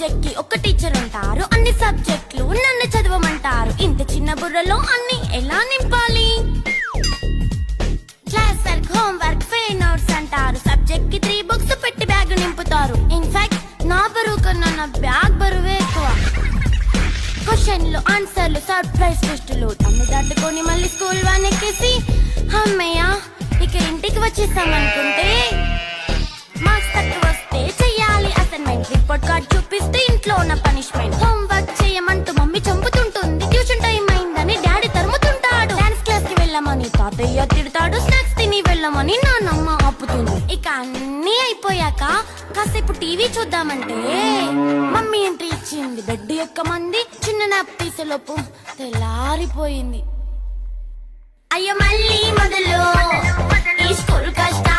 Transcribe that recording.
Subject కి ఒక teacher ఉంటారు, అన్ని సబ్జెక్టులు నన్ను చదవమంటారు. ఇంత చిన్న బుర్రలో అన్ని ఎలా నింపాలి? Class work, home work, fair notes అంటారు. సబ్జెక్ట్ కి 3 బుక్స్ పెట్టి బ్యాగ్ నింపుతారు. ఇన్ఫాక్ట్ నా బరువు కన్నా నా బ్యాగ్ బరువే ఎక్కువ. క్వశ్చన్లు, ఆన్సర్లు, సర్ప్రైజ్ టెస్టులు తమ్మి దాటుకొని మళ్ళీ స్కూల్ వాన్ ఎక్కేసి అమ్మయ్య ఇక ఇంటికి వచ్చేసామనుకుంటే మార్క్స్ తక్కువ వస్తే చెయ్యాలి అసైన్మెంట్. రిపోర్ట్ కార్డ్ చూపిస్తే ఇంట్లో ఉన్న పనిష్మెంట్. హోమ్ వర్క్ చేయమంటూ మమ్మీ చంపుతుంటుంది. ట్యూషన్ టైం అయిందని డాడీ తరుముతుంటాడు. డాన్స్ క్లాస్ కి వెళ్ళమని తాతయ్య తిడతాడు. స్నాక్స్ తిని వెళ్ళమని నాన్నమ్మ ఆపుతుంది. ఇక అన్నీ అయిపోయాక కాసేపు టీవీ చూద్దామంటే మమ్మీ ఎంట్రీ ఇచ్చింది. బెడ్ యొక్క మంది చిన్న నాప్ తీసేలోపు తెల్లారిపోయింది. అయ్యో మళ్ళీ మొదలు ఈ స్కూల్ కష్టం.